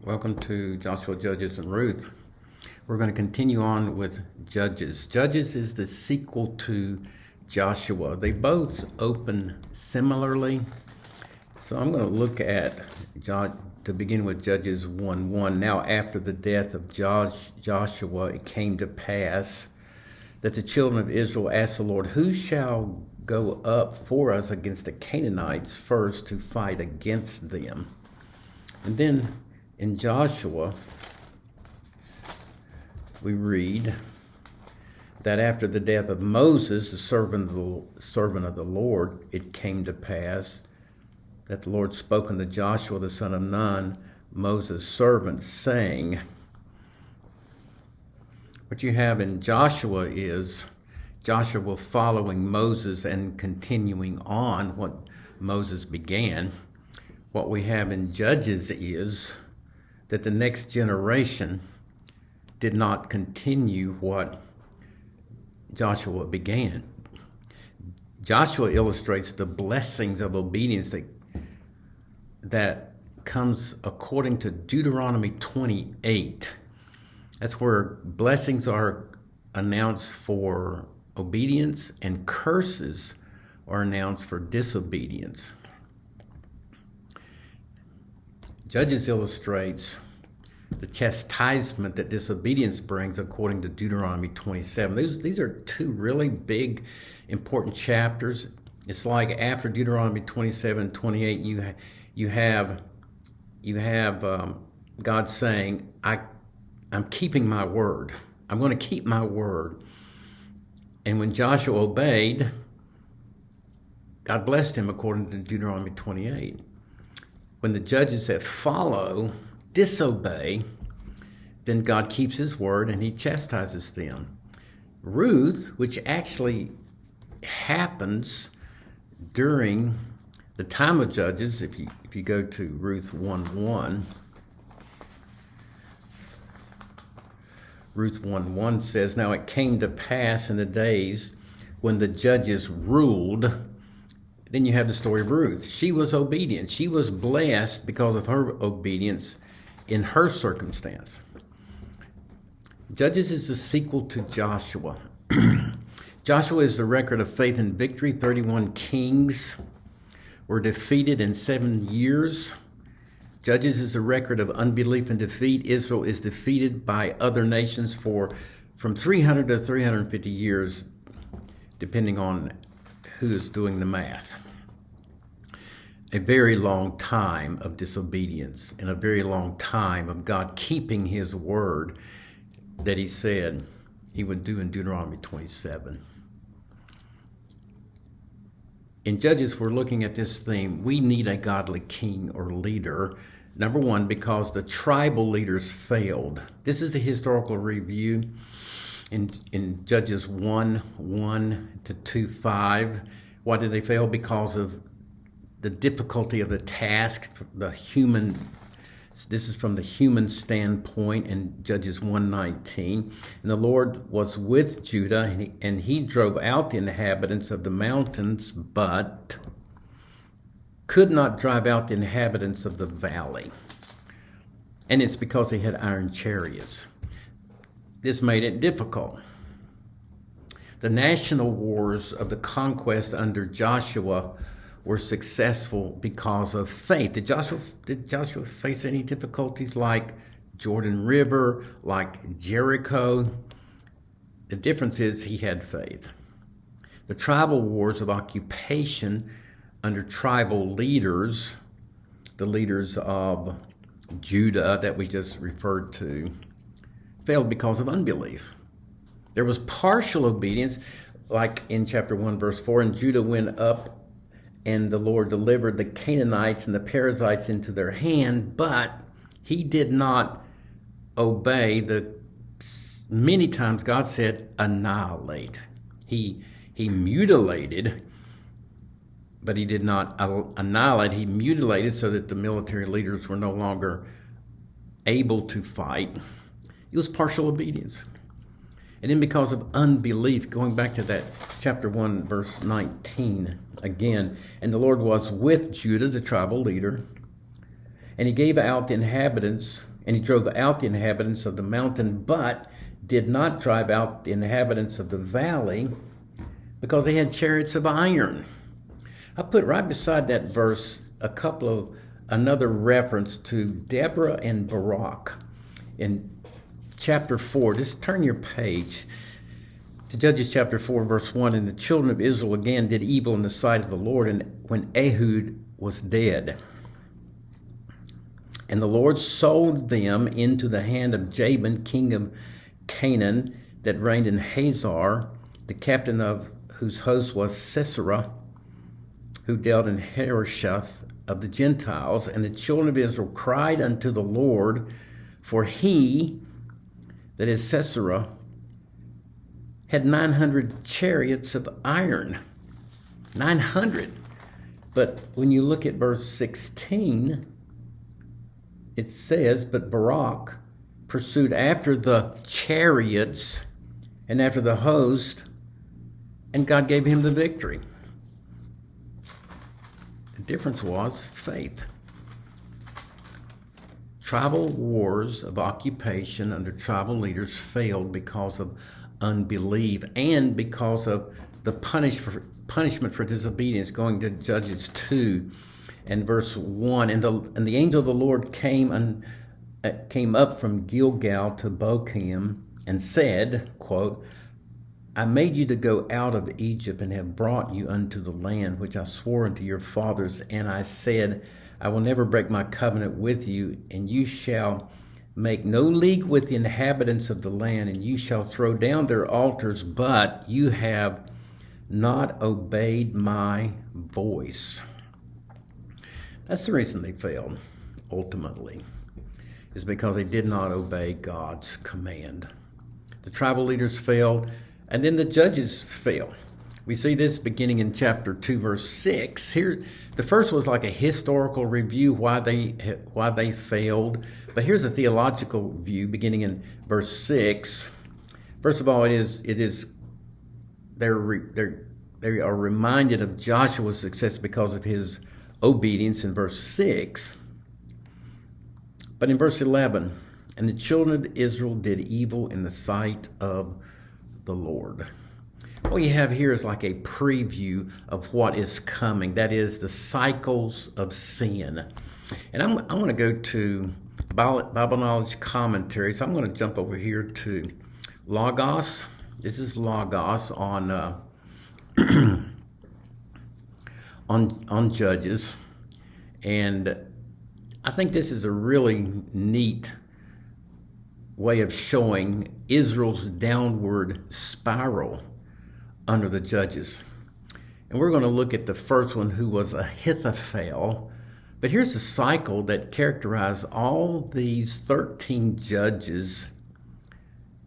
Welcome to Joshua, Judges, and Ruth. We're going to continue on with Judges. Judges is the sequel to Joshua. They both open similarly. So I'm going to look at, to begin with Judges 1:1. Now after the death of Joshua, it came to pass that the children of Israel asked the Lord, who shall go up for us against the Canaanites first to fight against them? And then in Joshua, we read that after the death of Moses, the servant of the Lord, it came to pass that the Lord spoke unto Joshua, the son of Nun, Moses' servant, saying, what you have in Joshua is Joshua following Moses and continuing on what Moses began. What we have in Judges is that the next generation did not continue what Joshua began. Joshua illustrates the blessings of obedience that comes according to Deuteronomy 28. That's where blessings are announced for obedience and curses are announced for disobedience. Judges illustrates the chastisement that disobedience brings according to Deuteronomy 27. These are two really big, important chapters. It's like after Deuteronomy 27, 28, you have God saying, I'm keeping my word. I'm going to keep my word. And when Joshua obeyed, God blessed him according to Deuteronomy 28. When the judges that follow disobey, then God keeps his word and he chastises them. Ruth, which actually happens during the time of Judges, if you go to Ruth 1:1, Ruth 1:1 says, now it came to pass in the days when the judges ruled. Then you have the story of Ruth. She was obedient. She was blessed because of her obedience in her circumstance. Judges is the sequel to Joshua. Joshua is the record of faith and victory. 31 kings were defeated in 7 years. Judges is a record of unbelief and defeat. Israel is defeated by other nations from 300 to 350 years, depending on who is doing the math. A very long time of disobedience and a very long time of God keeping his word that he said he would do in Deuteronomy 27. In Judges, we're looking at this theme. We need a godly king or leader. Number one, because the tribal leaders failed. This is the historical review in Judges 1:1 to 2:5. Why did they fail? Because of the difficulty of the task, this is from the human standpoint in Judges 1:19. And the Lord was with Judah, and he drove out the inhabitants of the mountains, but could not drive out the inhabitants of the valley. And it's because they had iron chariots. This made it difficult. The national wars of the conquest under Joshua were successful because of faith. Did Joshua face any difficulties like Jordan River, like Jericho? The difference is he had faith. The tribal wars of occupation under tribal leaders, the leaders of Judah that we just referred to, failed because of unbelief. There was partial obedience, like in chapter 1, verse 4, and Judah went up and the Lord delivered the Canaanites and the Perizzites into their hand, but he did not obey many times God said, annihilate. He mutilated, but he did not annihilate. He mutilated so that the military leaders were no longer able to fight. It was partial obedience. And then because of unbelief, going back to that chapter 1, verse 19 again, and the Lord was with Judah, the tribal leader, and he gave out the inhabitants And he drove out the inhabitants of the mountain, but did not drive out the inhabitants of the valley, because they had chariots of iron. I put right beside that verse another reference to Deborah and Barak in chapter 4. Just turn your page to Judges chapter 4, verse 1. And the children of Israel again did evil in the sight of the Lord, and when Ehud was dead. And the Lord sold them into the hand of Jabin, king of Canaan, that reigned in Hazor, the captain of whose host was Sisera, who dealt in Harosheth of the Gentiles. And the children of Israel cried unto the Lord, for he, that is Sisera, had 900 chariots of iron. 900. But when you look at verse 16, it says, but Barak pursued after the chariots and after the host, and God gave him the victory. The difference was faith. Tribal wars of occupation under tribal leaders failed because of unbelief and because of the punishment for disobedience, going to Judges 2 and verse 1. And the angel of the Lord came up from Gilgal to Bochim and said, quote, I made you to go out of Egypt and have brought you unto the land which I swore unto your fathers. And I said, I will never break my covenant with you, and you shall make no league with the inhabitants of the land, and you shall throw down their altars, but you have not obeyed my voice. That's the reason they failed, ultimately, is because they did not obey God's command. The tribal leaders failed, and then the judges failed. We see this beginning in chapter 2, verse 6. Here, the first was like a historical review why they failed. But here's a theological view beginning in verse 6. First of all, they are reminded of Joshua's success because of his obedience in verse 6. But in verse 11, and the children of Israel did evil in the sight of the Lord. What you have here is like a preview of what is coming. That is the cycles of sin. And I want to go to Bible Knowledge Commentary. So I'm going to jump over here to Logos. This is Logos on on Judges. And I think this is a really neat way of showing Israel's downward spiral under the judges. And we're going to look at the first one, who was Ahithophel. But here's a cycle that characterized all these 13 judges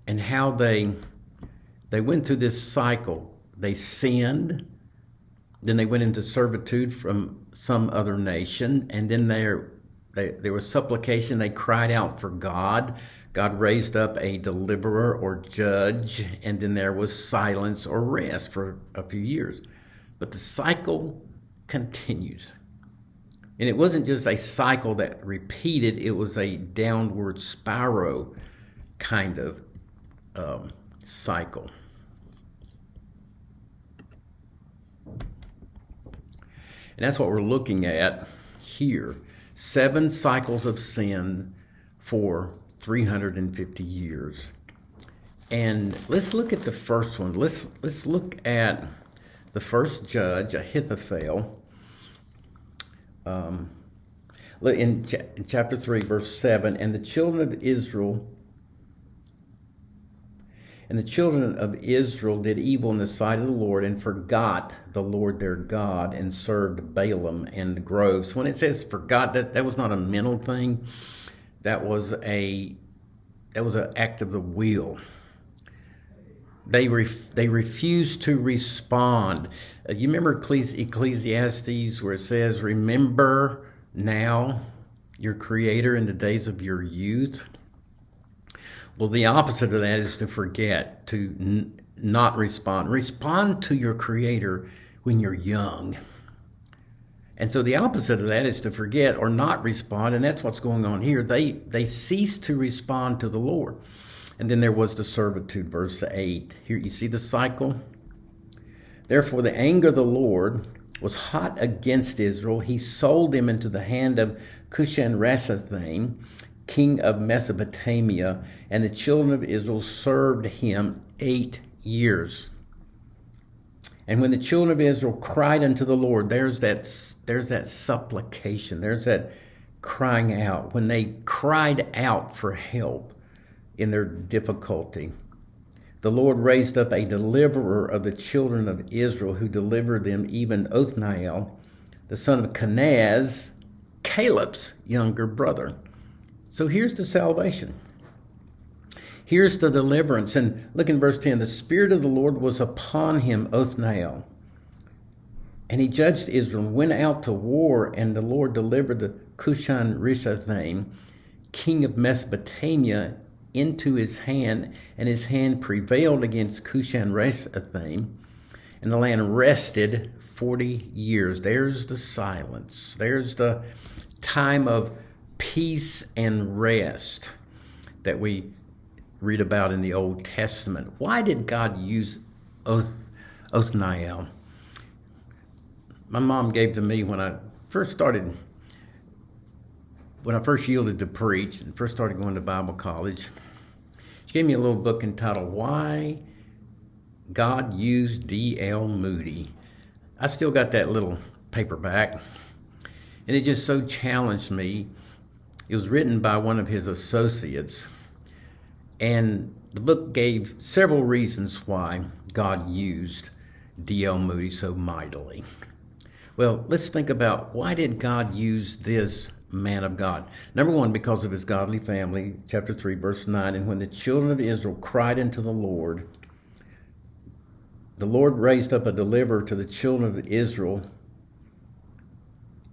and how they went through this cycle. They sinned, then they went into servitude from some other nation, and then there was supplication. They cried out for God. God raised up a deliverer or judge, and then there was silence or rest for a few years. But the cycle continues. And it wasn't just a cycle that repeated, it was a downward spiral kind of cycle. And that's what we're looking at here. 7 cycles of sin for 350 years. And let's look at the first one. Let's look at the first judge, Ahithophel. In chapter 3, verse 7, and the children of Israel did evil in the sight of the Lord, and forgot the Lord their God, and served Balaam and the groves. When it says forgot, that was not a mental thing. That was an act of the will. They refused to respond. You remember Ecclesiastes, where it says, "Remember now your Creator in the days of your youth." Well, the opposite of that is to forget, to not respond. Respond to your Creator when you're young. And so the opposite of that is to forget or not respond, and that's what's going on here. They ceased to respond to the Lord. And then there was the servitude, verse 8. Here you see the cycle. Therefore the anger of the Lord was hot against Israel. He sold them into the hand of Cushan-Rishathaim, king of Mesopotamia, and the children of Israel served him 8 years. And when the children of Israel cried unto the Lord, there's that supplication, there's that crying out. When they cried out for help in their difficulty, the Lord raised up a deliverer of the children of Israel who delivered them, even Othniel, the son of Kenaz, Caleb's younger brother. So here's the salvation. Here's the deliverance. And look in verse 10. The Spirit of the Lord was upon him, Othniel. And he judged Israel and went out to war. And the Lord delivered the Cushan-Rishathaim, king of Mesopotamia, into his hand. And his hand prevailed against Cushan-Rishathaim. And the land rested 40 years. There's the silence. There's the time of peace and rest that we read about in the Old Testament. Why did God use Othniel? My mom gave to me when I first yielded to preach and first started going to Bible college. She gave me a little book entitled Why God Used D.L. Moody. I still got that little paperback, and it just so challenged me. It was written by one of his associates, and the book gave several reasons why God used D.L. Moody so mightily. Well, let's think about, why did God use this man of God? Number one, because of his godly family, chapter 3, verse 9. And when the children of Israel cried unto the Lord raised up a deliverer to the children of Israel,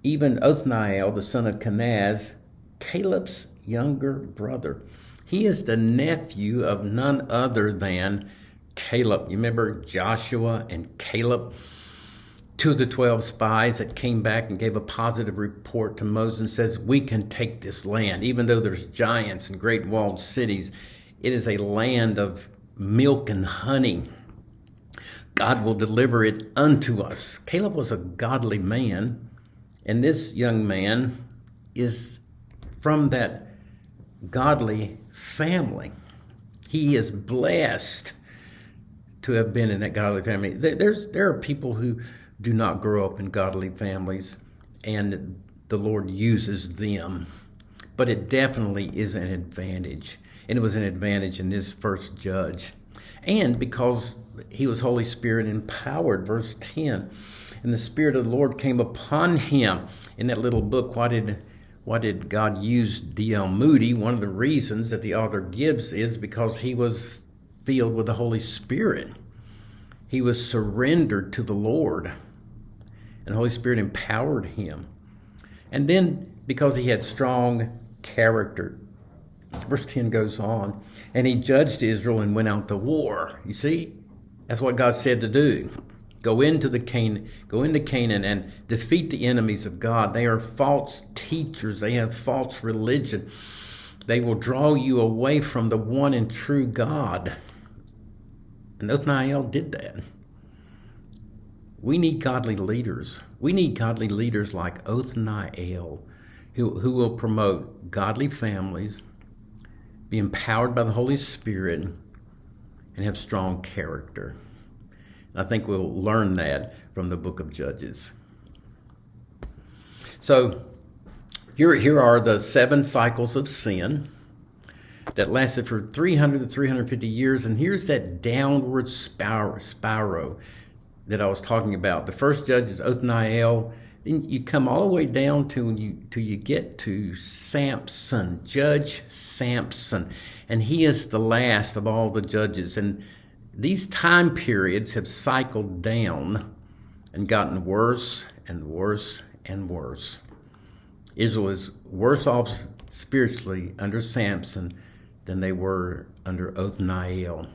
even Othniel, the son of Kenaz, Caleb's younger brother. He is the nephew of none other than Caleb. You remember Joshua and Caleb, two of the 12 spies that came back and gave a positive report to Moses and says, we can take this land. Even though there's giants and great walled cities, it is a land of milk and honey. God will deliver it unto us. Caleb was a godly man, and this young man is from that godly family. He is blessed to have been in that godly family. There are people who do not grow up in godly families, and the Lord uses them. But it definitely is an advantage. And it was an advantage in this first judge. And because he was Holy Spirit empowered, verse 10. And the Spirit of the Lord came upon him. In that little book, why did God use D.L. Moody? One of the reasons that the author gives is because he was filled with the Holy Spirit. He was surrendered to the Lord, and the Holy Spirit empowered him. And then because he had strong character, verse 10 goes on, and he judged Israel and went out to war. You see, that's what God said to do. Go into Canaan and defeat the enemies of God. They are false teachers. They have false religion. They will draw you away from the one and true God. And Othniel did that. We need godly leaders. We need godly leaders like Othniel who will promote godly families, be empowered by the Holy Spirit, and have strong character. I think we'll learn that from the book of Judges. So here are the 7 cycles of sin that lasted for 300 to 350 years. And here's that downward spiral that I was talking about. The first judge is Othniel. Then you come all the way down till you get to Samson, Judge Samson. And he is the last of all the judges. And these time periods have cycled down and gotten worse and worse and worse. Israel is worse off spiritually under Samson than they were under Othniel.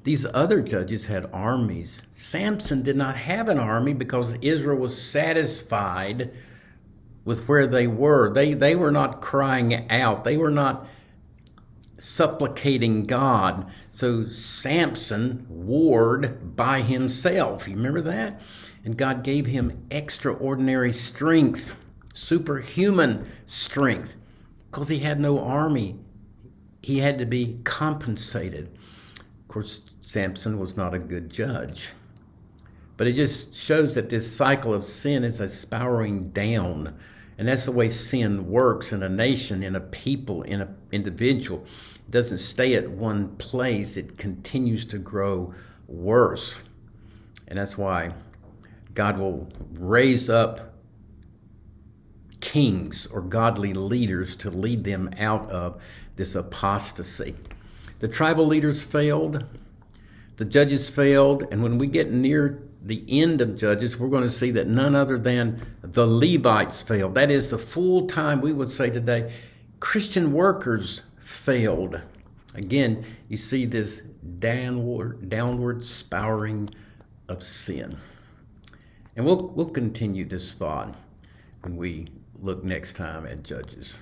These other judges had armies. Samson did not have an army because Israel was satisfied with where they were. They were not crying out. They were not supplicating God. So Samson warred by himself. You remember that? And God gave him extraordinary strength, superhuman strength, because he had no army. He had to be compensated. Of course, Samson was not a good judge. But it just shows that this cycle of sin is a spiraling down. And that's the way sin works in a nation, in a people, in an individual. It doesn't stay at one place. It continues to grow worse. And that's why God will raise up kings or godly leaders to lead them out of this apostasy. The tribal leaders failed. The judges failed. And when we get near the end of Judges, we're going to see that none other than the Levites failed. That is the full-time, we would say today, Christian workers failed. Again, you see this downward spiraling of sin. And we'll continue this thought when we look next time at Judges.